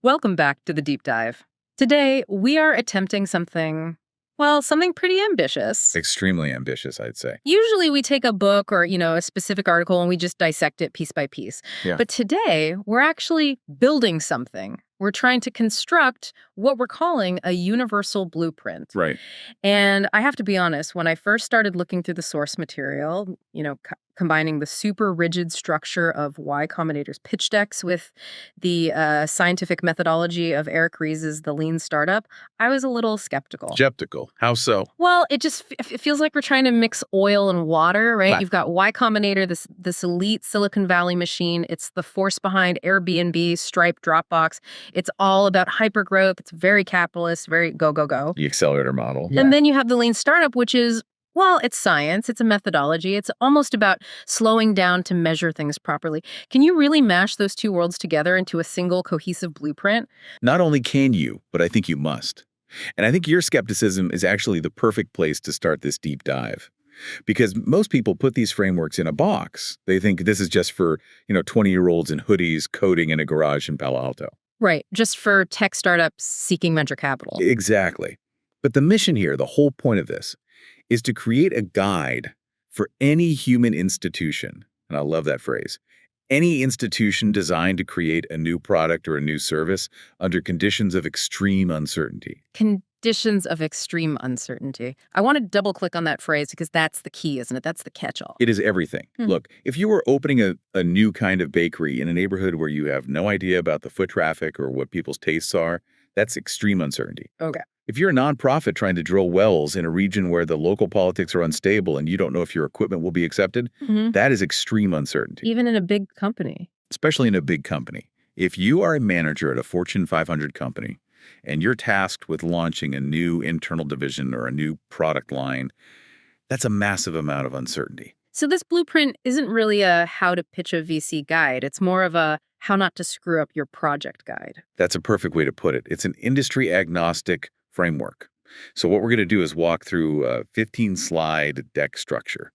Welcome back to the deep dive. Today, we are attempting something pretty ambitious. Extremely ambitious, I'd say. Usually we take a book or, a specific article and we just dissect it piece by piece. Yeah. But today, we're actually building something. We're trying to construct what we're calling a universal blueprint. Right. And I have to be honest, when I first started looking through the source material, combining the super rigid structure of Y Combinator's pitch decks with the scientific methodology of Eric Ries's The Lean Startup, I was a little skeptical. Skeptical. How so? Well, it feels like we're trying to mix oil and water, right? Right. You've got Y Combinator, this elite Silicon Valley machine. It's the force behind Airbnb, Stripe, Dropbox. It's all about hypergrowth. It's very capitalist, very go, go, go. The accelerator model. And then you have the Lean Startup, which is, well, it's science. It's a methodology. It's almost about slowing down to measure things properly. Can you really mash those two worlds together into a single cohesive blueprint? Not only can you, but I think you must. And I think your skepticism is actually the perfect place to start this deep dive. Because most people put these frameworks in a box. They think this is just for, 20-year-olds in hoodies coding in a garage in Palo Alto. Right. Just for tech startups seeking venture capital. Exactly. But the mission here, the whole point of this, is to create a guide for any human institution, and I love that phrase, any institution designed to create a new product or a new service under conditions of extreme uncertainty. Conditions of extreme uncertainty. I want to double click on that phrase because that's the key, isn't it? That's the catch-all. It is everything. Look, if you were opening a new kind of bakery in a neighborhood where you have no idea about the foot traffic or what people's tastes are, that's extreme uncertainty. Okay. If you're a nonprofit trying to drill wells in a region where the local politics are unstable and you don't know if your equipment will be accepted, that is extreme uncertainty. Even in a big company. Especially in a big company. If you are a manager at a Fortune 500 company and you're tasked with launching a new internal division or a new product line, that's a massive amount of uncertainty. So this blueprint isn't really a how to pitch a VC guide. It's more of a how not to screw up your project guide. That's a perfect way to put it. It's an industry agnostic framework. So what we're going to do is walk through a 15-slide deck structure.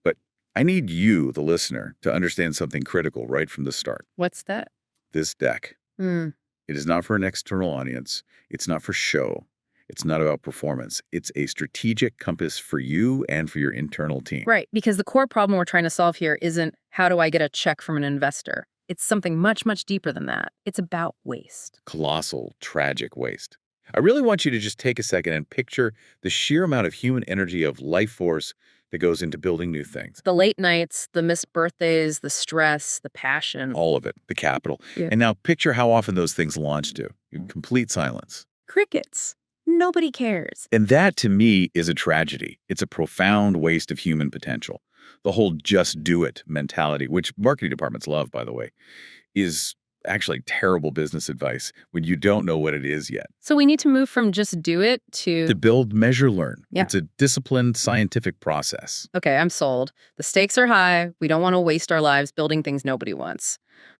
But I need you, the listener, to understand something critical right from the start. What's that? This deck. It is not for an external audience. It's not for show. It's not about performance. It's a strategic compass for you and for your internal team. Right, because the core problem we're trying to solve here isn't how do I get a check from an investor? It's something much, much deeper than that. It's about waste. Colossal, tragic waste. I really want you to just take a second and picture the sheer amount of human energy of life force that goes into building new things. The late nights, the missed birthdays, the stress, the passion. All of it, the capital. Yeah. And now picture how often those things launch to. Complete silence. Crickets. Nobody cares. And that, to me, is a tragedy. It's a profound waste of human potential. The whole just do it mentality, which marketing departments love, by the way, is actually terrible business advice when you don't know what it is yet. So we need to move from just do it to build, measure, learn. Yeah. It's a disciplined scientific process. okay, I'm sold. The stakes are high. We don't want to waste our lives building things nobody wants.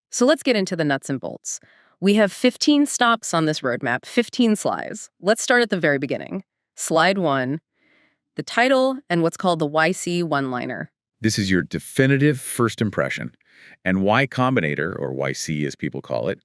So let's get into the nuts and bolts. We have 15 stops on this roadmap, 15 slides. Let's start at the very beginning. Slide 1, the title and what's called the YC one-liner. This is your definitive first impression. And Y Combinator, or YC as people call it,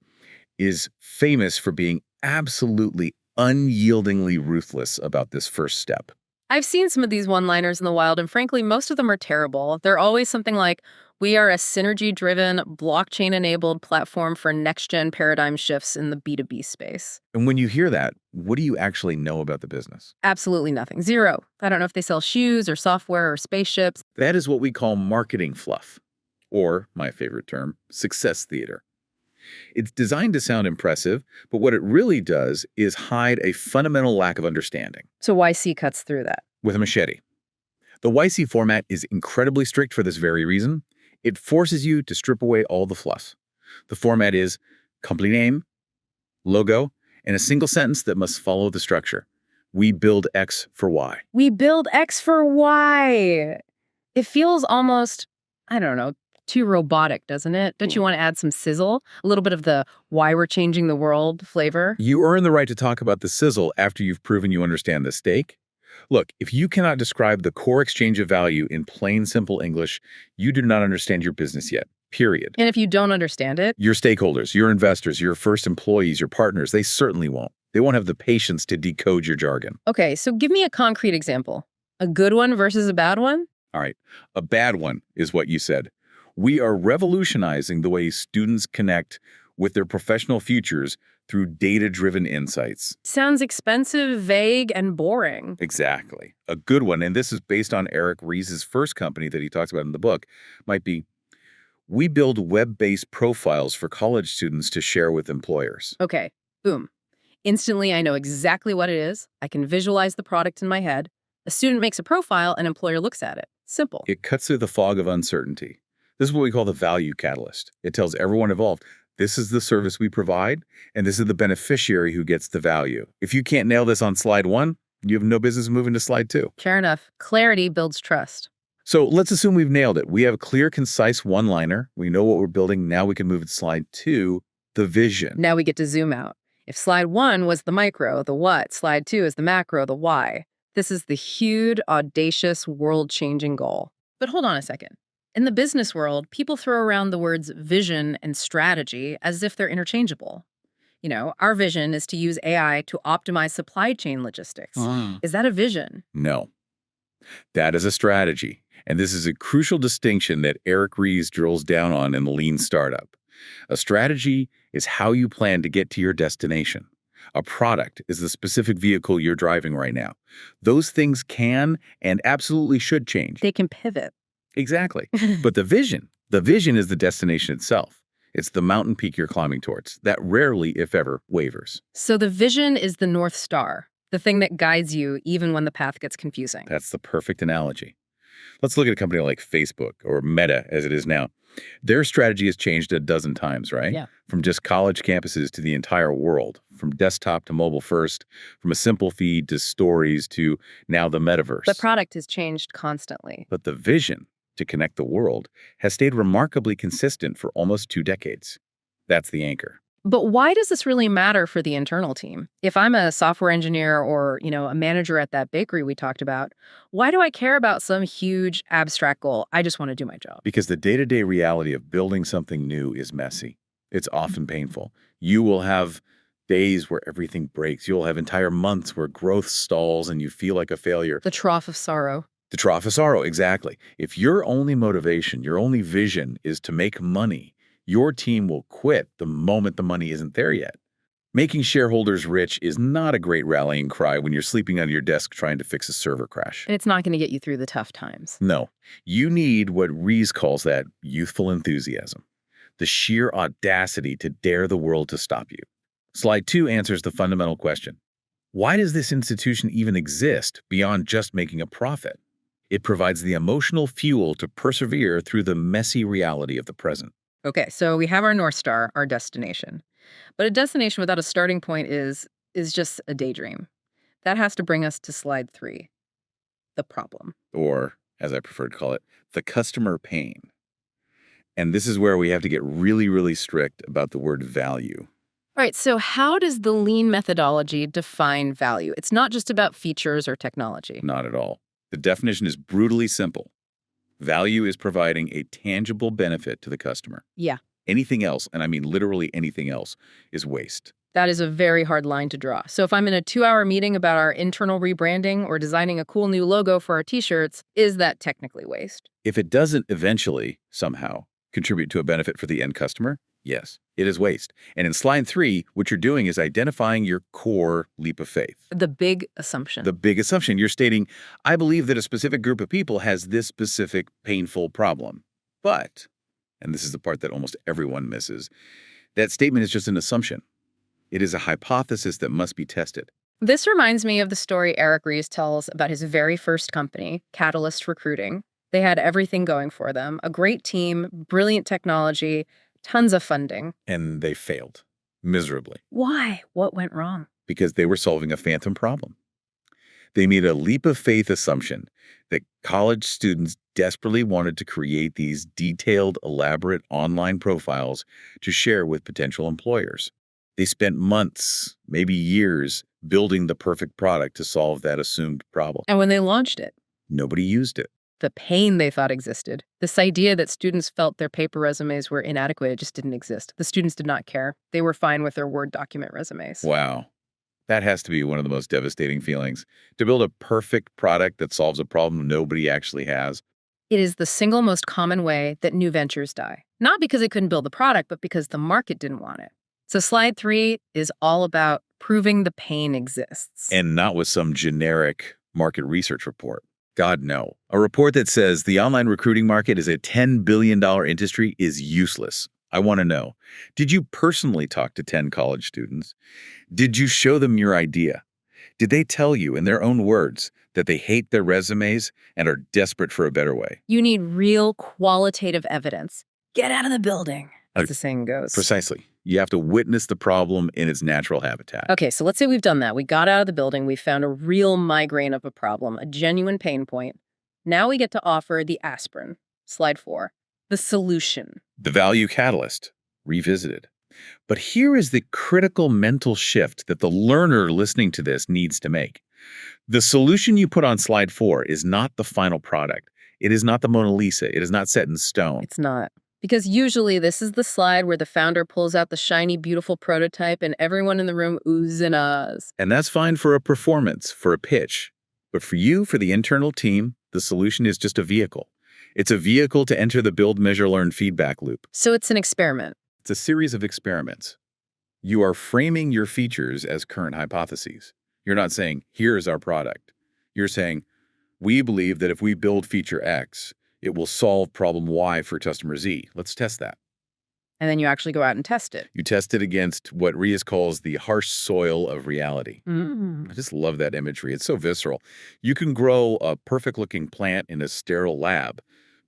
is famous for being absolutely unyieldingly ruthless about this first step. I've seen some of these one-liners in the wild, and frankly, most of them are terrible. They're always something like, we are a synergy-driven, blockchain-enabled platform for next-gen paradigm shifts in the B2B space. And when you hear that, what do you actually know about the business? Absolutely nothing. Zero. I don't know if they sell shoes or software or spaceships. That is what we call marketing fluff, or, my favorite term, success theater. It's designed to sound impressive, but what it really does is hide a fundamental lack of understanding. So YC cuts through that. With a machete. The YC format is incredibly strict for this very reason. It forces you to strip away all the fluff. The format is company name, logo, and a single sentence that must follow the structure. We build X for Y. We build X for Y. It feels almost, I don't know, too robotic, doesn't it? Don't you want to add some sizzle? A little bit of the why we're changing the world flavor? You earn the right to talk about the sizzle after you've proven you understand the steak. Look, if you cannot describe the core exchange of value in plain, simple English, you do not understand your business yet. period. And if you don't understand it, Your stakeholders, your investors, your first employees, your partners, they certainly won't. They won't have the patience to decode your jargon. okay, so give me a concrete example. A good one versus a bad one? All right, a bad one is what you said. We are revolutionizing the way students connect with their professional futures through data-driven insights. Sounds expensive, vague, and boring. Exactly. A good one, and this is based on Eric Ries's first company that he talks about in the book, might be, we build web-based profiles for college students to share with employers. Okay, boom. Instantly, I know exactly what it is. I can visualize the product in my head. A student makes a profile, an employer looks at it. Simple. It cuts through the fog of uncertainty. This is what we call the value catalyst. It tells everyone involved, this is the service we provide, and this is the beneficiary who gets the value. If you can't nail this on slide 1, you have no business moving to slide 2. Fair enough. Clarity builds trust. So let's assume we've nailed it. We have a clear, concise one-liner. We know what we're building. Now we can move to slide 2, the vision. Now we get to zoom out. If slide 1 was the micro, the what, slide 2 is the macro, the why. This is the huge, audacious, world-changing goal. But hold on a second. In the business world, people throw around the words vision and strategy as if they're interchangeable. You know, our vision is to use AI to optimize supply chain logistics. Is that a vision? No. That is a strategy. And this is a crucial distinction that Eric Ries drills down on in the Lean Startup. A strategy is how you plan to get to your destination. A product is the specific vehicle you're driving right now. Those things can and absolutely should change. They can pivot. Exactly. But the vision is the destination itself. It's the mountain peak you're climbing towards. That rarely, if ever, wavers. So the vision is the North Star, the thing that guides you even when the path gets confusing. That's the perfect analogy. Let's look at a company like Facebook, or Meta as it is now. Their strategy has changed a dozen times, right? Yeah. From just college campuses to the entire world, from desktop to mobile first, from a simple feed to stories to now the metaverse. The product has changed constantly. But the vision to connect the world has stayed remarkably consistent for almost 2 decades. That's the anchor. But why does this really matter for the internal team? If I'm a software engineer or, a manager at that bakery we talked about, why do I care about some huge abstract goal? I just want to do my job. Because the day-to-day reality of building something new is messy. It's often painful. You will have days where everything breaks. You'll have entire months where growth stalls and you feel like a failure. The trough of sorrow. The trough of sorrow, exactly. If your only motivation, your only vision is to make money, your team will quit the moment the money isn't there yet. Making shareholders rich is not a great rallying cry when you're sleeping under your desk trying to fix a server crash. And it's not going to get you through the tough times. No, you need what Ries calls that youthful enthusiasm, the sheer audacity to dare the world to stop you. Slide 2 answers the fundamental question. Why does this institution even exist beyond just making a profit? It provides the emotional fuel to persevere through the messy reality of the present. Okay, so we have our North Star, our destination. But a destination without a starting point is just a daydream. That has to bring us to slide 3, the problem. Or, as I prefer to call it, the customer pain. And this is where we have to get really, really strict about the word value. All right, so how does the lean methodology define value? It's not just about features or technology. Not at all. The definition is brutally simple. Value is providing a tangible benefit to the customer. Yeah. Anything else, and I mean literally anything else, is waste. That is a very hard line to draw. So if I'm in a 2-hour meeting about our internal rebranding or designing a cool new logo for our t-shirts, is that technically waste? If it doesn't eventually, somehow, contribute to a benefit for the end customer, yes, it is waste. And in slide 3, what you're doing is identifying your core leap of faith. The big assumption. The big assumption. You're stating, I believe that a specific group of people has this specific painful problem. But, and this is the part that almost everyone misses, that statement is just an assumption. It is a hypothesis that must be tested. This reminds me of the story Eric Ries tells about his very first company, Catalyst Recruiting. They had everything going for them, a great team, brilliant technology, tons of funding. And they failed miserably. Why? What went wrong? Because they were solving a phantom problem. They made a leap of faith assumption that college students desperately wanted to create these detailed, elaborate online profiles to share with potential employers. They spent months, maybe years, building the perfect product to solve that assumed problem. And when they launched it, Nobody used it. the pain they thought existed. This idea that students felt their paper resumes were inadequate, it just didn't exist. The students did not care. They were fine with their Word document resumes. Wow. That has to be one of the most devastating feelings. To build a perfect product that solves a problem nobody actually has. It is the single most common way that new ventures die. Not because they couldn't build the product, but because the market didn't want it. So slide 3 is all about proving the pain exists. And not with some generic market research report. God, no. A report that says the online recruiting market is a $10 billion industry is useless. I want to know, did you personally talk to 10 college students? Did you show them your idea? Did they tell you in their own words that they hate their resumes and are desperate for a better way? You need real qualitative evidence. Get out of the building, as the saying goes. Precisely. You have to witness the problem in its natural habitat. Okay, so let's say we've done that. We got out of the building. We found a real migraine of a problem, a genuine pain point. Now we get to offer the aspirin. Slide 4. The solution. The value catalyst, revisited. But here is the critical mental shift that the learner listening to this needs to make. The solution you put on slide 4 is not the final product. It is not the Mona Lisa. It is not set in stone. It's not. Because usually this is the slide where the founder pulls out the shiny, beautiful prototype and everyone in the room oohs and ahs. And that's fine for a performance, for a pitch. But for you, for the internal team, the solution is just a vehicle. It's a vehicle to enter the build, measure, learn feedback loop. So it's an experiment. It's a series of experiments. You are framing your features as current hypotheses. You're not saying, here's our product. You're saying, we believe that if we build feature X, it will solve problem Y for customer Z. Let's test that. And then you actually go out and test it. You test it against what Rias calls the harsh soil of reality. I just love that imagery. It's so visceral. You can grow a perfect-looking plant in a sterile lab,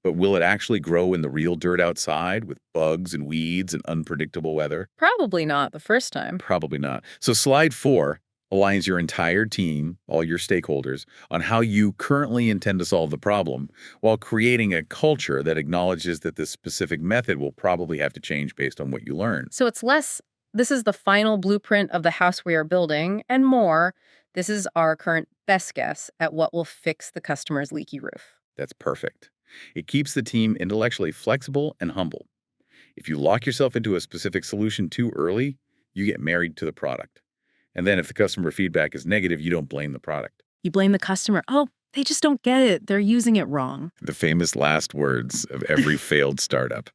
but will it actually grow in the real dirt outside with bugs and weeds and unpredictable weather? Probably not the first time. Probably not. So slide 4 aligns your entire team, all your stakeholders, on how you currently intend to solve the problem, while creating a culture that acknowledges that this specific method will probably have to change based on what you learn. So it's less, this is the final blueprint of the house we are building, and more, this is our current best guess at what will fix the customer's leaky roof. That's perfect. It keeps the team intellectually flexible and humble. If you lock yourself into a specific solution too early, you get married to the product. And then if the customer feedback is negative, you don't blame the product. You blame the customer. Oh, they just don't get it. They're using it wrong. The famous last words of every failed startup.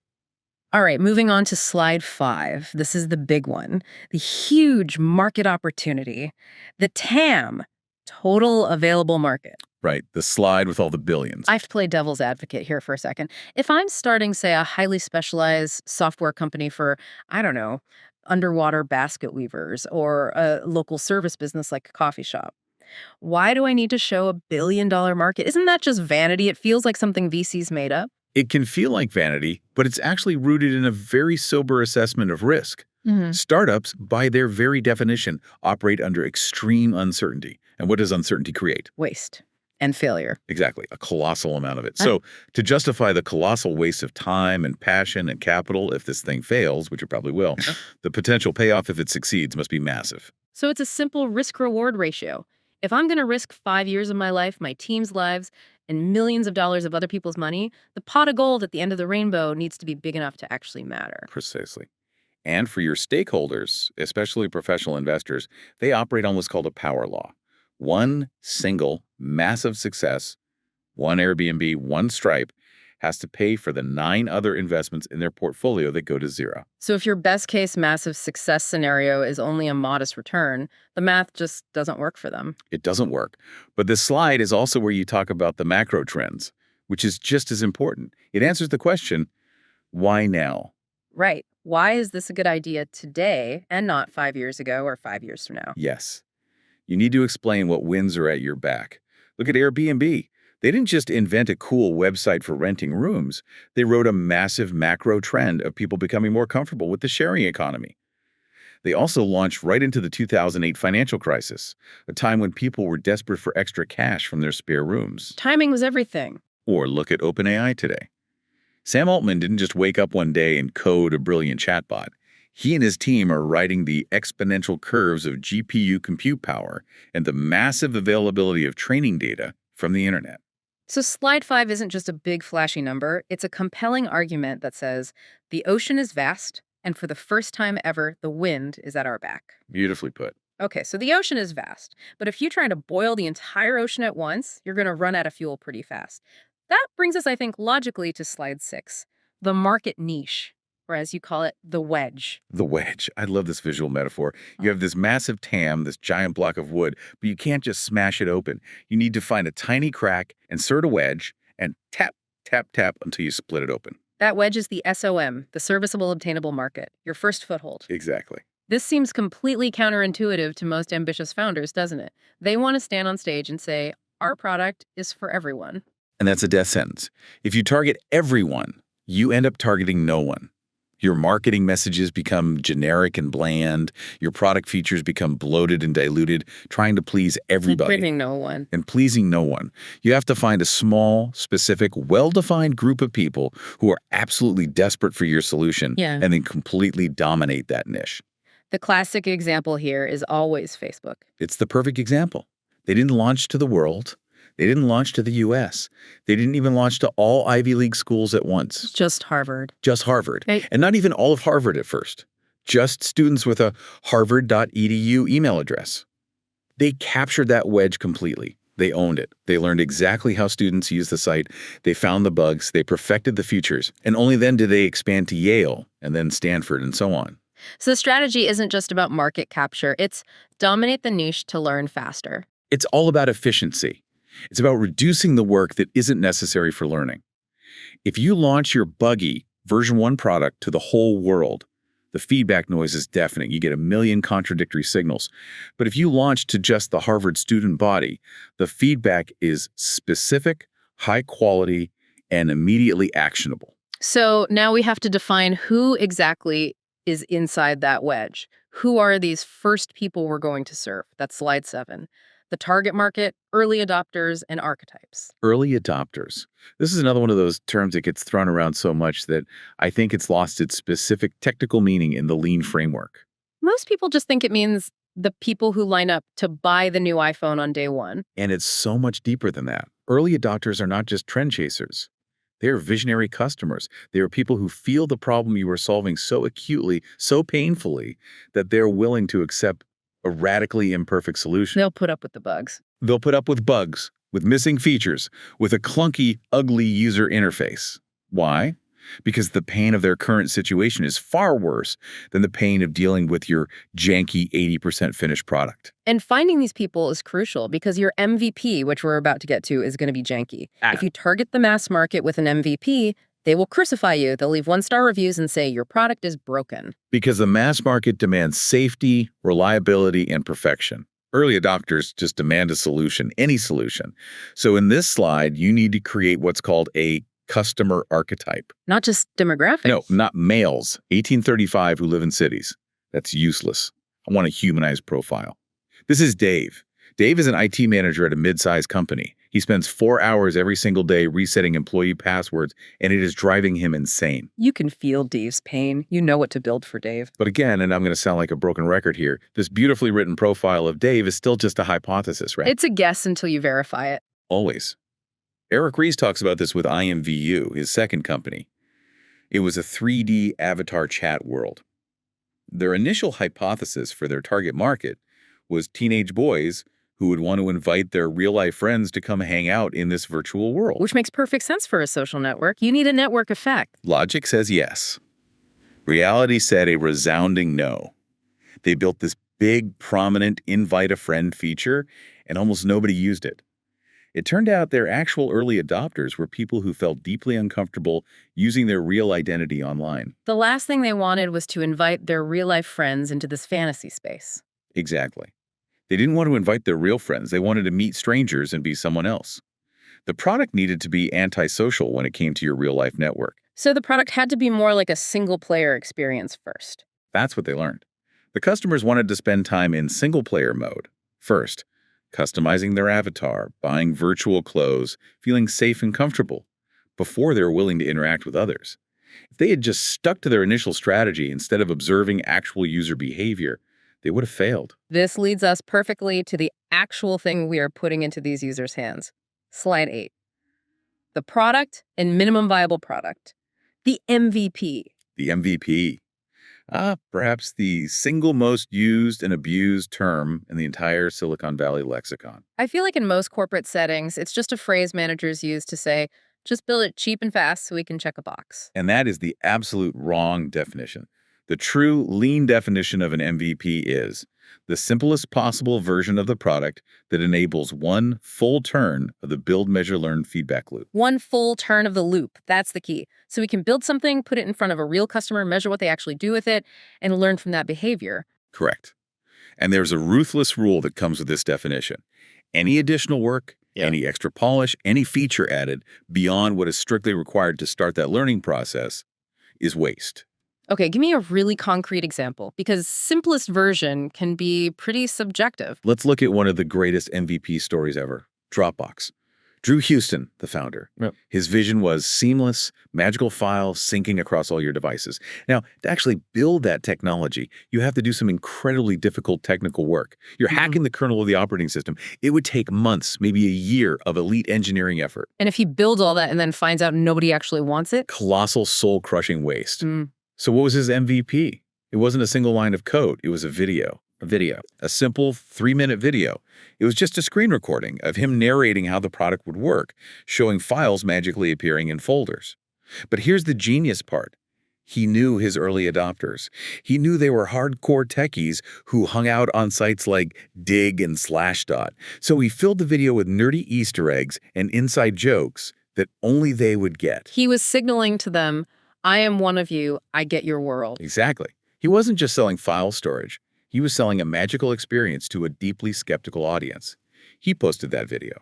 All right, moving on to slide 5. This is the big one. The huge market opportunity. The TAM, total available market. Right, the slide with all the billions. I have to play devil's advocate here for a second. If I'm starting, say, a highly specialized software company for, I don't know, underwater basket weavers or a local service business like a coffee shop, why do I need to show $1 billion market? Isn't that just vanity? It feels like something VCs made up. It can feel like vanity, but it's actually rooted in a very sober assessment of risk. Startups, by their very definition, operate under extreme uncertainty. And what does uncertainty create? Waste and failure. Exactly, a colossal amount of it. So to justify the colossal waste of time and passion and capital if this thing fails, which it probably will, the potential payoff if it succeeds must be massive. So it's a simple risk-reward ratio. If I'm going to risk 5 years of my life, my team's lives, and millions of dollars of other people's money, the pot of gold at the end of the rainbow needs to be big enough to actually matter. Precisely. And for your stakeholders, especially professional investors, they operate on what's called a power law. One single massive success, one Airbnb, one Stripe, has to pay for the 9 other investments in their portfolio that go to zero. So if your best case massive success scenario is only a modest return, the math just doesn't work for them. It doesn't work. But this slide is also where you talk about the macro trends, which is just as important. It answers the question, why now? Right. Why is this a good idea today and not 5 years ago or 5 years from now? Yes. You need to explain what winds are at your back. Look at Airbnb. They didn't just invent a cool website for renting rooms. They rode a massive macro trend of people becoming more comfortable with the sharing economy. They also launched right into the 2008 financial crisis, a time when people were desperate for extra cash from their spare rooms. Timing was everything. Or look at OpenAI today. Sam Altman didn't just wake up one day and code a brilliant chatbot. He and his team are riding the exponential curves of GPU compute power and the massive availability of training data from the internet. So slide 5 isn't just a big flashy number, it's a compelling argument that says the ocean is vast, and for the first time ever, the wind is at our back. Beautifully put. Okay, so the ocean is vast, but if you try to boil the entire ocean at once, you're going to run out of fuel pretty fast. That brings us, I think, logically to slide 6, the market niche, or as you call it, the wedge. The wedge. I love this visual metaphor. You have this massive TAM, this giant block of wood, but you can't just smash it open. You need to find a tiny crack, insert a wedge, and tap, tap, tap until you split it open. That wedge is the SOM, the serviceable obtainable market, your first foothold. Exactly. This seems completely counterintuitive to most ambitious founders, doesn't it? They want to stand on stage and say, our product is for everyone. And that's a death sentence. If you target everyone, you end up targeting no one. Your marketing messages become generic and bland. Your product features become bloated and diluted, trying to please everybody. Pleasing no one. And pleasing no one. You have to find a small, specific, well-defined group of people who are absolutely desperate for your solution and then completely dominate that niche. The classic example here is always Facebook. It's the perfect example. They didn't launch to the world. They didn't launch to the U.S. They didn't even launch to all Ivy League schools at once. Just Harvard. Just Harvard. Hey. And not even all of Harvard at first. Just students with a harvard.edu email address. They captured that wedge completely. They owned it. They learned exactly how students use the site. They found the bugs. They perfected the features. And only then did they expand to Yale and then Stanford and so on. So the strategy isn't just about market capture. It's dominate the niche to learn faster. It's all about efficiency. It's about reducing the work that isn't necessary for learning. If you launch your buggy version 1 product to the whole world, the feedback noise is deafening. You get a million contradictory signals. But if you launch to just the Harvard student body, the feedback is specific, high quality, and immediately actionable. So now we have to define who exactly is inside that wedge. Who are these first people we're going to serve? That's slide 7. The target market, early adopters, and archetypes. Early adopters. This is another one of those terms that gets thrown around so much that I think it's lost its specific technical meaning in the lean framework. Most people just think it means the people who line up to buy the new iPhone on day 1. And it's so much deeper than that. Early adopters are not just trend chasers. They are visionary customers. They are people who feel the problem you are solving so acutely, so painfully, that they're willing to accept a radically imperfect solution. They'll put up with the bugs. They'll put up with bugs, with missing features, with a clunky, ugly user interface. Why? Because the pain of their current situation is far worse than the pain of dealing with your janky 80% finished product. And finding these people is crucial because your MVP, which we're about to get to, is going to be janky. If you target the mass market with an MVP, they will crucify you. They'll leave 1-star reviews and say your product is broken. Because the mass market demands safety, reliability, and perfection. Early adopters just demand a solution, any solution. So in this slide, you need to create what's called a customer archetype. Not just demographics. No, not males, 1835 who live in cities. That's useless. I want a humanized profile. This is Dave. Dave is an IT manager at a mid-sized company. He spends 4 hours every single day resetting employee passwords, and it is driving him insane. You can feel Dave's pain. You know what to build for Dave. But again, and I'm going to sound like a broken record here, this beautifully written profile of Dave is still just a hypothesis, right? It's a guess until you verify it. Always. Eric Ries talks about this with IMVU, his second company. It was a 3D avatar chat world. Their initial hypothesis for their target market was teenage boys who would want to invite their real-life friends to come hang out in this virtual world. Which makes perfect sense for a social network. You need a network effect. Logic says yes. Reality said a resounding no. They built this big, prominent invite a friend feature, and almost nobody used it. It turned out their actual early adopters were people who felt deeply uncomfortable using their real identity online. The last thing they wanted was to invite their real-life friends into this fantasy space. Exactly. They didn't want to invite their real friends. They wanted to meet strangers and be someone else. The product needed to be antisocial when it came to your real-life network. So the product had to be more like a single-player experience first. That's what they learned. The customers wanted to spend time in single-player mode first, customizing their avatar, buying virtual clothes, feeling safe and comfortable, before they were willing to interact with others. If they had just stuck to their initial strategy instead of observing actual user behavior, they would have failed. This leads us perfectly to the actual thing we are putting into these users' hands. Slide 8. the product and minimum viable product. The MVP. The MVP. Perhaps the single most used and abused term in the entire Silicon Valley lexicon. I feel like in most corporate settings, it's just a phrase managers use to say, just build it cheap and fast so we can check a box. And that is the absolute wrong definition. The true lean definition of an MVP is the simplest possible version of the product that enables one full turn of the build, measure, learn feedback loop. One full turn of the loop, that's the key. So we can build something, put it in front of a real customer, measure what they actually do with it, and learn from that behavior. Correct. And there's a ruthless rule that comes with this definition. Any additional work, any extra polish, any feature added beyond what is strictly required to start that learning process is waste. Okay, give me a really concrete example, because simplest version can be pretty subjective. Let's look at one of the greatest MVP stories ever, Dropbox. Drew Houston, the founder. Yep. His vision was seamless, magical files syncing across all your devices. Now, to actually build that technology, you have to do some incredibly difficult technical work. You're hacking the kernel of the operating system. It would take months, maybe a year of elite engineering effort. And if he builds all that and then finds out nobody actually wants it? Colossal soul-crushing waste. So what was his MVP? It wasn't a single line of code. It was a video. A simple 3-minute video. It was just a screen recording of him narrating how the product would work, showing files magically appearing in folders. But here's the genius part. He knew his early adopters. He knew they were hardcore techies who hung out on sites like Dig and Slashdot. So he filled the video with nerdy Easter eggs and inside jokes that only they would get. He was signaling to them, I am one of you, I get your world. Exactly. He wasn't just selling file storage. He was selling a magical experience to a deeply skeptical audience. He posted that video.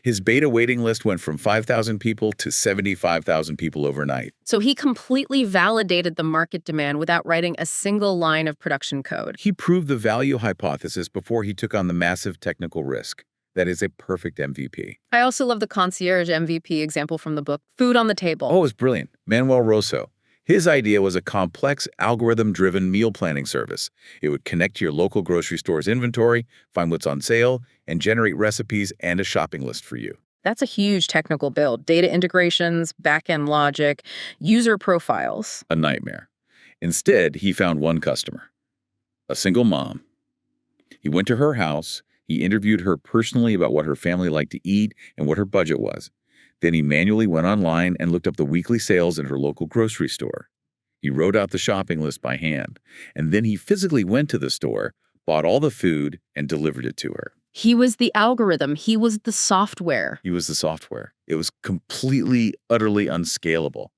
His beta waiting list went from 5,000 people to 75,000 people overnight. So he completely validated the market demand without writing a single line of production code. He proved the value hypothesis before he took on the massive technical risk. That is a perfect MVP. I also love the concierge MVP example from the book, Food on the Table. Oh, it was brilliant. Manuel Rosso. His idea was a complex, algorithm-driven meal planning service. It would connect to your local grocery store's inventory, find what's on sale, and generate recipes and a shopping list for you. That's a huge technical build. Data integrations, back-end logic, user profiles. A nightmare. Instead, he found one customer, a single mom. He went to her house. He interviewed her personally about what her family liked to eat and what her budget was. Then he manually went online and looked up the weekly sales at her local grocery store. He wrote out the shopping list by hand, and then he physically went to the store, bought all the food, and delivered it to her. He was the algorithm. He was the software. He was the software. It was completely, utterly unscalable.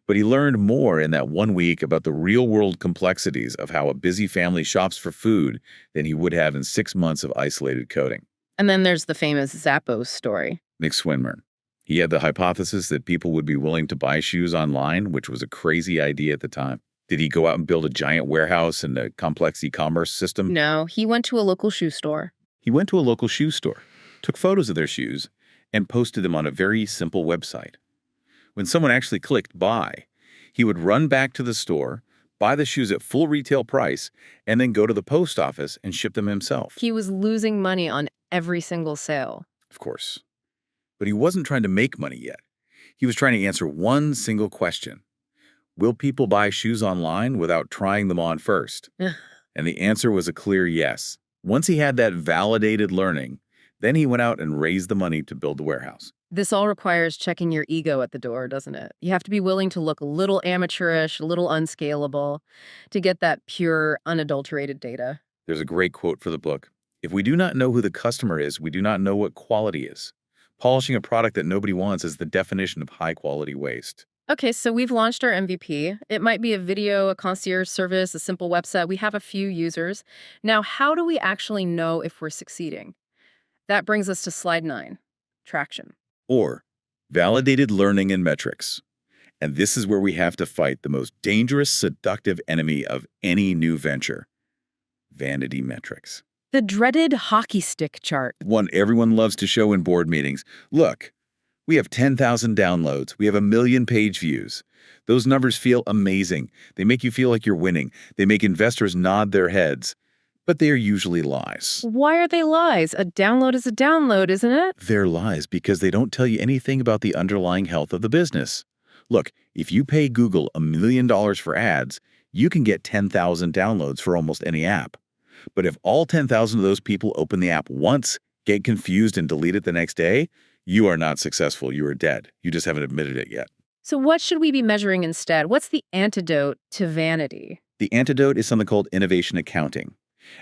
But he learned more in that 1 week about the real-world complexities of how a busy family shops for food than he would have in 6 months of isolated coding. And then there's the famous Zappos story. Nick Swinmurn. He had the hypothesis that people would be willing to buy shoes online, which was a crazy idea at the time. Did he go out and build a giant warehouse and a complex e-commerce system? No, he went to a local shoe store. He went to a local shoe store, took photos of their shoes, and posted them on a very simple website. When someone actually clicked buy, he would run back to the store, buy the shoes at full retail price, and then go to the post office and ship them himself. He was losing money on every single sale. Of course. But he wasn't trying to make money yet. He was trying to answer one single question. Will people buy shoes online without trying them on first? And the answer was a clear yes. Once he had that validated learning, then he went out and raised the money to build the warehouse. This all requires checking your ego at the door, doesn't it? You have to be willing to look a little amateurish, a little unscalable, to get that pure, unadulterated data. There's a great quote for the book. If we do not know who the customer is, we do not know what quality is. Polishing a product that nobody wants is the definition of high-quality waste. Okay, so we've launched our MVP. It might be a video, a concierge service, a simple website. We have a few users. Now, how do we actually know if we're succeeding? That brings us to slide 9, traction. Or validated learning and metrics. And this is where we have to fight the most dangerous, seductive enemy of any new venture: vanity metrics. The dreaded hockey stick chart. One everyone loves to show in board meetings. Look, we have 10,000 downloads. We have 1 million page views. Those numbers feel amazing. They make you feel like you're winning. They make investors nod their heads. But they are usually lies. Why are they lies? A download is a download, isn't it? They're lies because they don't tell you anything about the underlying health of the business. Look, if you pay Google $1 million for ads, you can get 10,000 downloads for almost any app. But if all 10,000 of those people open the app once, get confused, and delete it the next day, you are not successful. You are dead. You just haven't admitted it yet. So what should we be measuring instead? What's the antidote to vanity? The antidote is something called innovation accounting.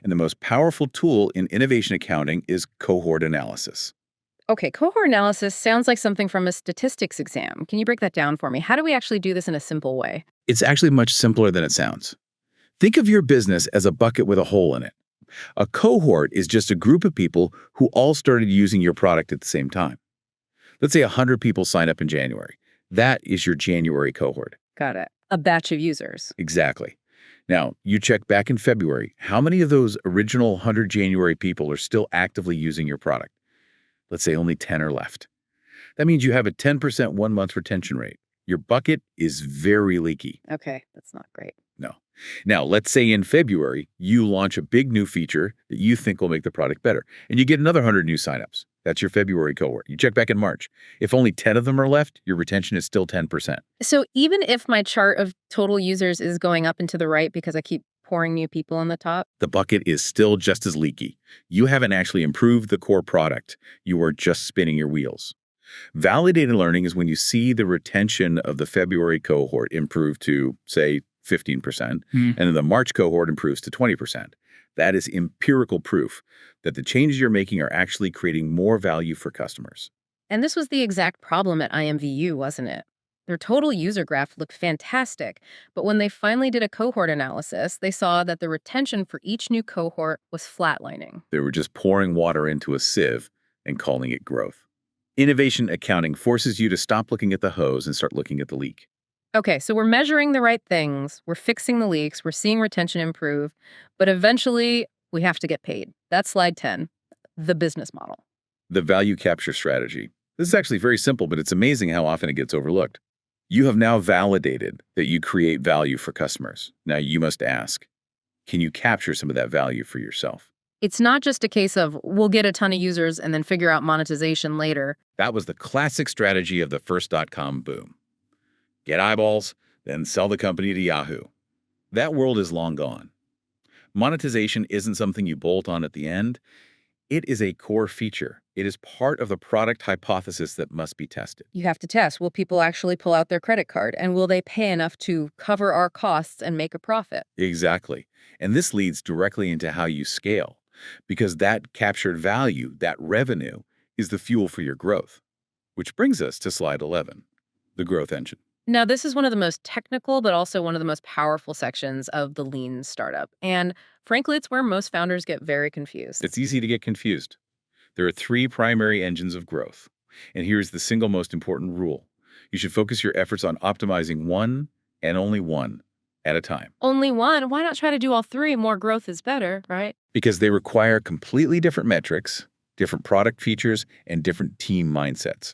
And the most powerful tool in innovation accounting is cohort analysis. Okay, cohort analysis sounds like something from a statistics exam. Can you break that down for me? How do we actually do this in a simple way? It's actually much simpler than it sounds. Think of your business as a bucket with a hole in it. A cohort is just a group of people who all started using your product at the same time. Let's say 100 people sign up in January. That is your January cohort. Got it. A batch of users. Exactly. Now, you check back in February. How many of those original 100 January people are still actively using your product? Let's say only 10 are left. That means you have a 10% 1-month retention rate. Your bucket is very leaky. Okay, that's not great. No. Now, let's say in February, you launch a big new feature that you think will make the product better, and you get another 100 new signups. That's your February cohort. You check back in March. If only 10 of them are left, your retention is still 10%. So even if my chart of total users is going up and to the right because I keep pouring new people on the top? The bucket is still just as leaky. You haven't actually improved the core product. You are just spinning your wheels. Validated learning is when you see the retention of the February cohort improve to, say, 15%, and then the March cohort improves to 20%. That is empirical proof that the changes you're making are actually creating more value for customers. And this was the exact problem at IMVU, wasn't it? Their total user graph looked fantastic, but when they finally did a cohort analysis, they saw that the retention for each new cohort was flatlining. They were just pouring water into a sieve and calling it growth. Innovation accounting forces you to stop looking at the hose and start looking at the leak. Okay, so we're measuring the right things, we're fixing the leaks, we're seeing retention improve, but eventually we have to get paid. That's slide 10, the business model. The value capture strategy. This is actually very simple, but it's amazing how often it gets overlooked. You have now validated that you create value for customers. Now you must ask, can you capture some of that value for yourself? It's not just a case of we'll get a ton of users and then figure out monetization later. That was the classic strategy of the first.com boom. Get eyeballs, then sell the company to Yahoo. That world is long gone. Monetization isn't something you bolt on at the end. It is a core feature. It is part of the product hypothesis that must be tested. You have to test. Will people actually pull out their credit card? And will they pay enough to cover our costs and make a profit? Exactly. And this leads directly into how you scale, because that captured value, that revenue, is the fuel for your growth. Which brings us to slide 11, the growth engine. Now, this is one of the most technical, but also one of the most powerful sections of the lean startup. And frankly, it's where most founders get very confused. It's easy to get confused. There are 3 primary engines of growth. And here's the single most important rule. You should focus your efforts on optimizing one and only one at a time. Only one? Why not try to do all 3? More growth is better, right? Because they require completely different metrics, different product features, and different team mindsets.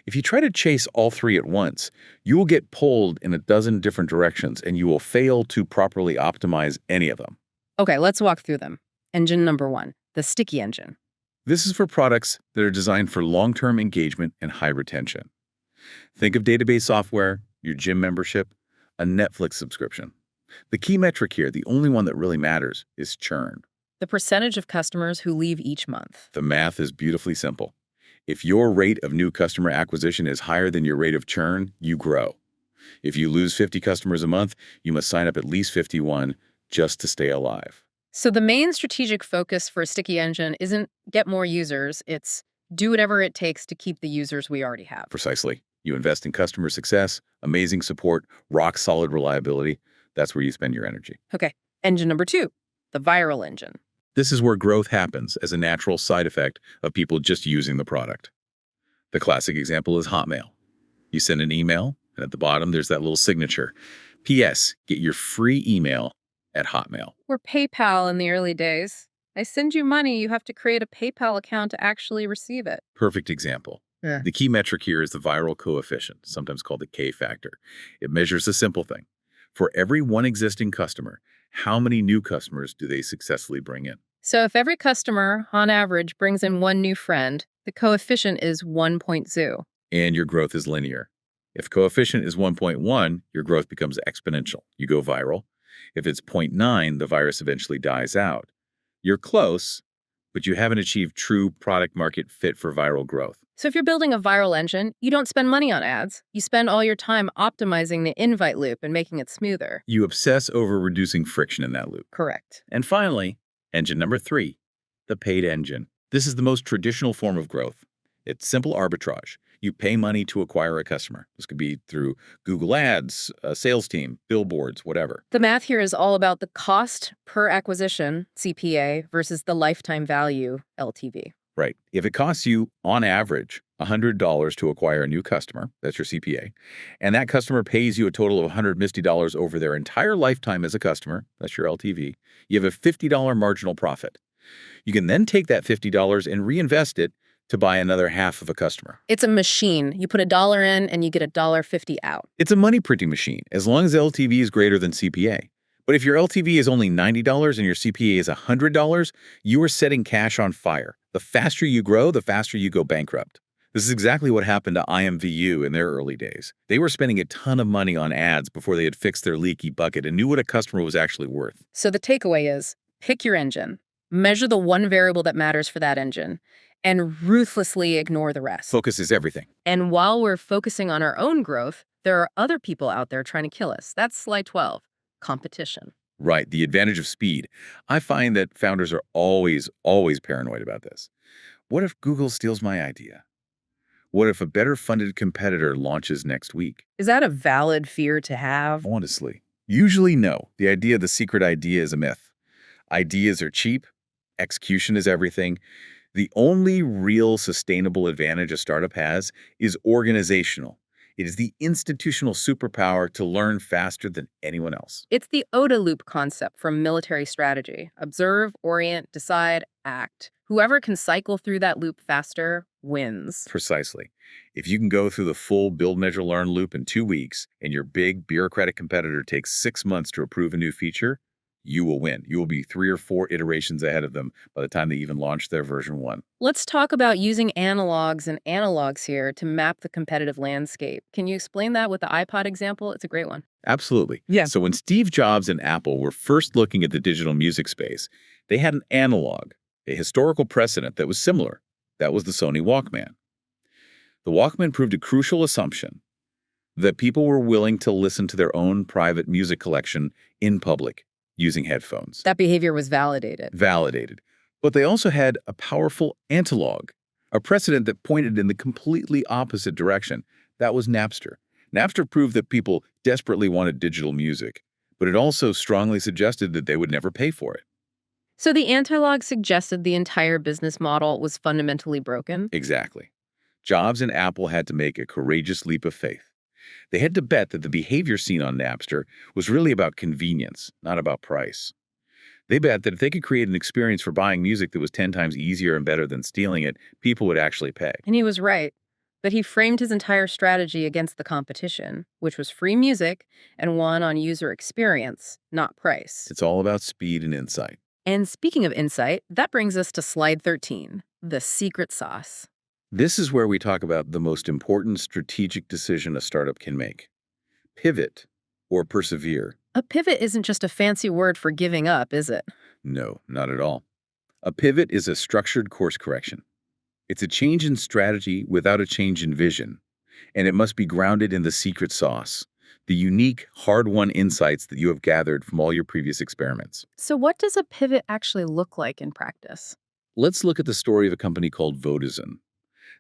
If you try to chase all 3 at once, you will get pulled in a dozen different directions, and you will fail to properly optimize any of them. Okay, let's walk through them. Engine number 1, the sticky engine. This is for products that are designed for long-term engagement and high retention. Think of database software, your gym membership, a Netflix subscription. The key metric here, the only one that really matters, is churn. The percentage of customers who leave each month. The math is beautifully simple. If your rate of new customer acquisition is higher than your rate of churn, you grow. If you lose 50 customers a month, you must sign up at least 51 just to stay alive. So the main strategic focus for a sticky engine isn't get more users, it's do whatever it takes to keep the users we already have. Precisely. You invest in customer success, amazing support, rock-solid reliability. That's where you spend your energy. Okay, engine number 2, the viral engine. This is where growth happens as a natural side effect of people just using the product. The classic example is Hotmail. You send an email, and at the bottom there's that little signature. P.S. Get your free email at Hotmail. Or PayPal in the early days. I send you money, you have to create a PayPal account to actually receive it. Perfect example. Yeah. The key metric here is the viral coefficient, sometimes called the K factor. It measures a simple thing. For every one existing customer, How many new customers do they successfully bring in? So if every customer, on average, brings in one new friend, the coefficient is 1.0. And your growth is linear. If coefficient is 1.1, your growth becomes exponential. You go viral. If it's zero point 0.9, the virus eventually dies out. You're close, but you haven't achieved true product market fit for viral growth. So if you're building a viral engine, you don't spend money on ads. You spend all your time optimizing the invite loop and making it smoother. You obsess over reducing friction in that loop. Correct. And finally, engine number 3, the paid engine. This is the most traditional form of growth. It's simple arbitrage. You pay money to acquire a customer. This could be through Google Ads, a sales team, billboards, whatever. The math here is all about the cost per acquisition, CPA, versus the lifetime value, LTV. Right. If it costs you, on average, $100 to acquire a new customer, that's your CPA, and that customer pays you a total of $100 misty over their entire lifetime as a customer, that's your LTV, you have a $50 marginal profit. You can then take that $50 and reinvest it to buy another half of a customer. It's a machine. You put $1 in and you get $1.50 out. It's a money printing machine, as long as LTV is greater than CPA. But if your LTV is only $90 and your CPA is $100, you are setting cash on fire. The faster you grow, the faster you go bankrupt. This is exactly what happened to IMVU in their early days. They were spending a ton of money on ads before they had fixed their leaky bucket and knew what a customer was actually worth. So the takeaway is, pick your engine, measure the one variable that matters for that engine, and ruthlessly ignore the rest. Focus is everything. And while we're focusing on our own growth, there are other people out there trying to kill us. That's slide 12, competition. Right, the advantage of speed. I find that founders are always paranoid about this. What if Google steals my idea? What if a better funded competitor launches next week? Is that a valid fear to have? Honestly, usually no. The idea of the secret idea is a myth. Ideas are cheap. Execution is everything. The only real sustainable advantage a startup has is organizational. It is the institutional superpower to learn faster than anyone else. It's the OODA loop concept from military strategy. Observe, orient, decide, act. Whoever can cycle through that loop faster wins. Precisely. If you can go through the full build, measure, learn loop in 2 weeks, and your big bureaucratic competitor takes 6 months to approve a new feature, you will win. You will be 3 or 4 iterations ahead of them by the time they even launch their version 1. Let's talk about using analogs and analogs here to map the competitive landscape. Can you explain that with the iPod example? It's a great one. Absolutely. Yeah. So when Steve Jobs and Apple were first looking at the digital music space, they had an analog, a historical precedent that was similar. That was the Sony Walkman. The Walkman proved a crucial assumption that people were willing to listen to their own private music collection in public using headphones. That behavior was validated. Validated. But they also had a powerful analog, a precedent that pointed in the completely opposite direction. That was Napster. Napster proved that people desperately wanted digital music, but it also strongly suggested that they would never pay for it. So the analog suggested the entire business model was fundamentally broken? Exactly. Jobs and Apple had to make a courageous leap of faith. They had to bet that the behavior seen on Napster was really about convenience, not about price. They bet that if they could create an experience for buying music that was 10 times easier and better than stealing it, people would actually pay. And he was right. But he framed his entire strategy against the competition, which was free music and won on user experience, not price. It's all about speed and insight. And speaking of insight, that brings us to slide 13, the secret sauce. This is where we talk about the most important strategic decision a startup can make. Pivot or persevere. A pivot isn't just a fancy word for giving up, is it? No, not at all. A pivot is a structured course correction. It's a change in strategy without a change in vision, and it must be grounded in the secret sauce, the unique, hard-won insights that you have gathered from all your previous experiments. So what does a pivot actually look like in practice? Let's look at the story of a company called Vodazone.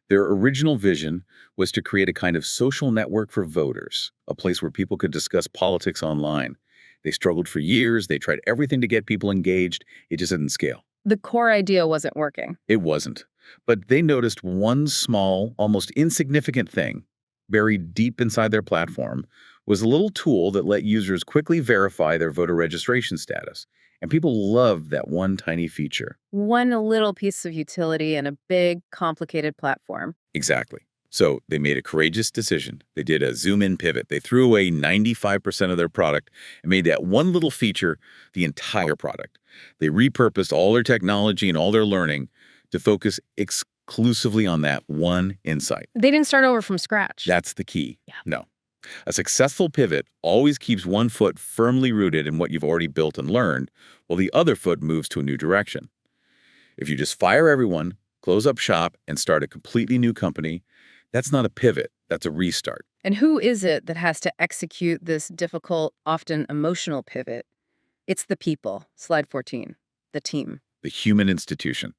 Their original vision was to create a kind of social network for voters, a place where people could discuss politics online. They struggled for years. They tried everything to get people engaged. It just didn't scale. The core idea wasn't working. It wasn't. But they noticed one small, almost insignificant thing buried deep inside their platform was a little tool that let users quickly verify their voter registration status. And people loved that one tiny feature. One little piece of utility in a big, complicated platform. Exactly. So they made a courageous decision. They did a zoom-in pivot. They threw away 95% of their product and made that one little feature the entire product. They repurposed all their technology and all their learning to focus exclusively on that one insight. They didn't start over from scratch. That's the key. Yeah. No. A successful pivot always keeps one foot firmly rooted in what you've already built and learned, while the other foot moves to a new direction. If you just fire everyone, close up shop, and start a completely new company, that's not a pivot, that's a restart. And who is it that has to execute this difficult, often emotional pivot? It's the people. Slide 14, the team. The human institution.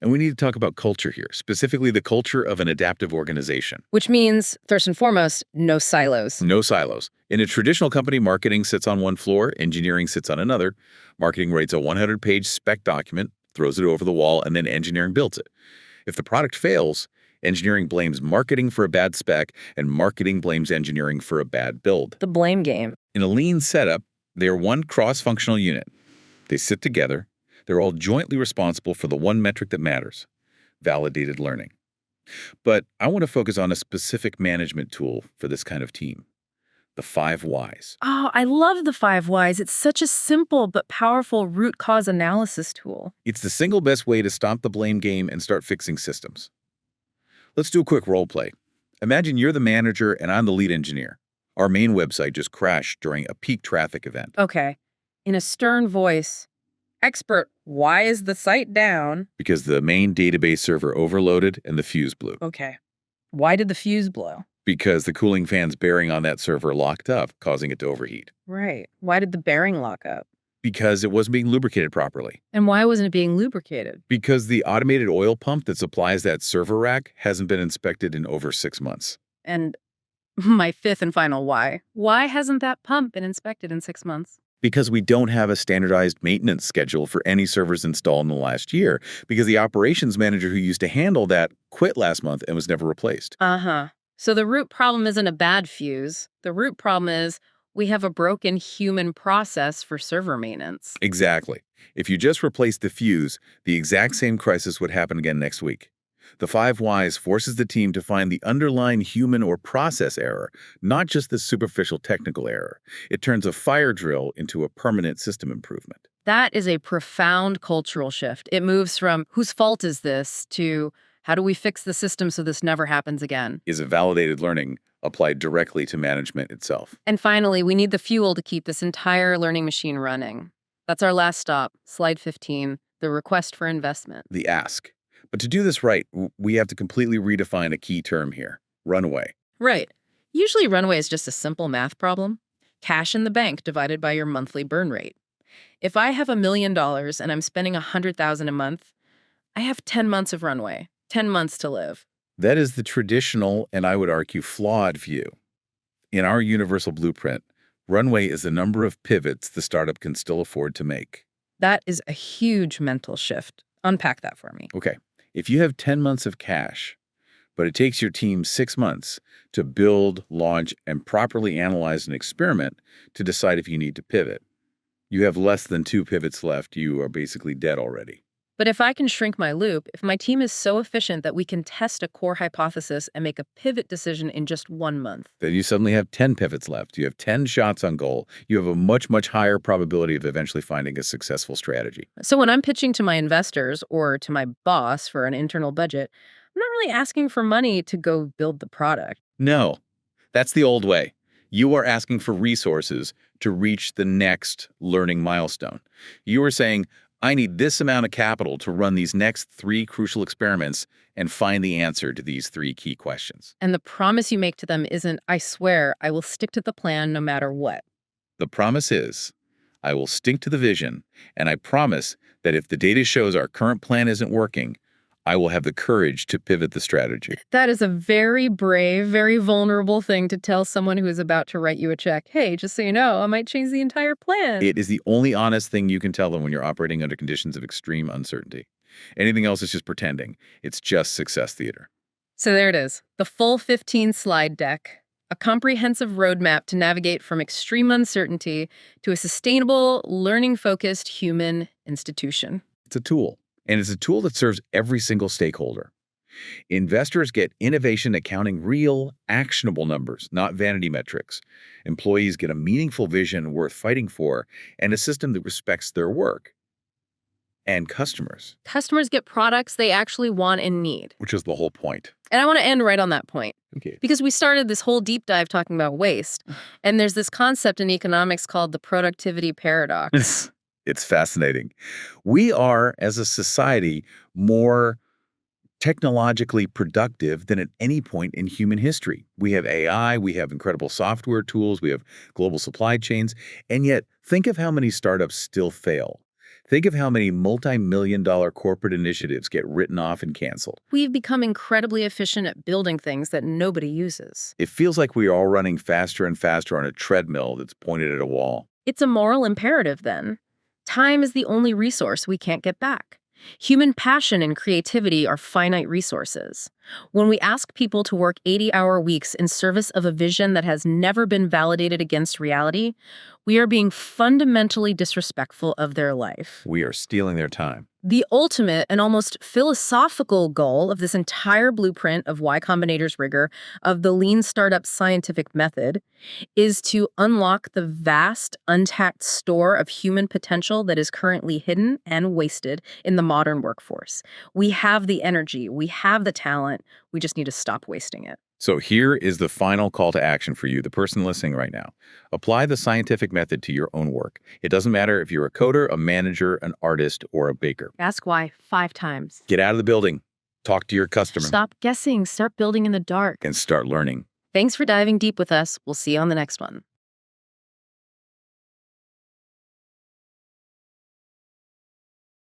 And we need to talk about culture here, specifically the culture of an adaptive organization. Which means, first and foremost, no silos. No silos. In a traditional company, marketing sits on one floor, engineering sits on another. Marketing writes a 100-page spec document, throws it over the wall, and then engineering builds it. If the product fails, engineering blames marketing for a bad spec, and marketing blames engineering for a bad build. The blame game. In a lean setup, they are one cross-functional unit. They sit together. They're all jointly responsible for the one metric that matters, validated learning. But I want to focus on a specific management tool for this kind of team, the 5 whys. Oh, I love the 5 whys. It's such a simple but powerful root cause analysis tool. It's the single best way to stop the blame game and start fixing systems. Let's do a quick role play. Imagine you're the manager and I'm the lead engineer. Our main website just crashed during a peak traffic event. Okay. In a stern voice, expert, why is the site down? Because the main database server overloaded and the fuse blew. Okay. Why did the fuse blow? Because the cooling fans bearing on that server locked up, causing it to overheat. Right. Why did the bearing lock up? Because it wasn't being lubricated properly. And why wasn't it being lubricated? Because the automated oil pump that supplies that server rack hasn't been inspected in over 6 months. And my 5th and final why. Why hasn't that pump been inspected in 6 months? Because we don't have a standardized maintenance schedule for any servers installed in the last year, because the operations manager who used to handle that quit last month and was never replaced. Uh-huh. So the root problem isn't a bad fuse. The root problem is we have a broken human process for server maintenance. Exactly. If you just replace the fuse, the exact same crisis would happen again next week. The 5 whys forces the team to find the underlying human or process error, not just the superficial technical error. It turns a fire drill into a permanent system improvement. That is a profound cultural shift. It moves from whose fault is this to how do we fix the system so this never happens again? Is a validated learning applied directly to management itself. And finally, we need the fuel to keep this entire learning machine running. That's our last stop, slide 15, the request for investment. The ask. But to do this right, we have to completely redefine a key term here, runway. Right. Usually runway is just a simple math problem. Cash in the bank divided by your monthly burn rate. If I have $1 million and I'm spending $100,000 a month, I have 10 months of runway, 10 months to live. That is the traditional, and I would argue flawed view. In our universal blueprint, runway is the number of pivots the startup can still afford to make. That is a huge mental shift. Unpack that for me. Okay. If you have 10 months of cash, but it takes your team 6 months to build, launch, and properly analyze an experiment to decide if you need to pivot, you have less than 2 pivots left. You are basically dead already. But if I can shrink my loop, if my team is so efficient that we can test a core hypothesis and make a pivot decision in just 1 month, then you suddenly have 10 pivots left. You have 10 shots on goal. You have a much, much higher probability of eventually finding a successful strategy. So when I'm pitching to my investors or to my boss for an internal budget, I'm not really asking for money to go build the product. No, that's the old way. You are asking for resources to reach the next learning milestone. You are saying, I need this amount of capital to run these next 3 crucial experiments and find the answer to these 3 key questions. And the promise you make to them isn't, I swear, I will stick to the plan no matter what. The promise is, I will stick to the vision, and I promise that if the data shows our current plan isn't working, I will have the courage to pivot the strategy. That is a very brave, very vulnerable thing to tell someone who is about to write you a check. Hey, just so you know, I might change the entire plan. It is the only honest thing you can tell them when you're operating under conditions of extreme uncertainty. Anything else is just pretending. It's just success theater. So there it is, the full 15-slide deck. A comprehensive roadmap to navigate from extreme uncertainty to a sustainable, learning-focused human institution. It's a tool, and it's a tool that serves every single stakeholder. Investors get innovation accounting real, actionable numbers, not vanity metrics. Employees get a meaningful vision worth fighting for and a system that respects their work. And customers, Customers get products they actually want and need. which is the whole point. And I want to end right on that point. Okay. Because we started this whole deep dive talking about waste, and there's this concept in economics called the productivity paradox. It's fascinating. We are, as a society, more technologically productive than at any point in human history. We have AI, we have incredible software tools, we have global supply chains, and yet think of how many startups still fail. Think of how many multi-million-dollar corporate initiatives get written off and canceled. We've become incredibly efficient at building things that nobody uses. It feels like we are all running faster and faster on a treadmill that's pointed at a wall. It's a moral imperative, then. Time is the only resource we can't get back. Human passion and creativity are finite resources. When we ask people to work 80-hour weeks in service of a vision that has never been validated against reality, we are being fundamentally disrespectful of their life. We are stealing their time. The ultimate and almost philosophical goal of this entire blueprint of Y Combinator's rigor, of the lean startup scientific method, is to unlock the vast, untapped store of human potential that is currently hidden and wasted in the modern workforce. We have the energy, we have the talent, we just need to stop wasting it. So here is the final call to action for you, the person listening right now. Apply the scientific method to your own work. It doesn't matter if you're a coder, a manager, an artist, or a baker. Ask why 5 times. Get out of the building. Talk to your customer. Stop guessing, start building in the dark. And start learning. Thanks for diving deep with us. We'll see you on the next one.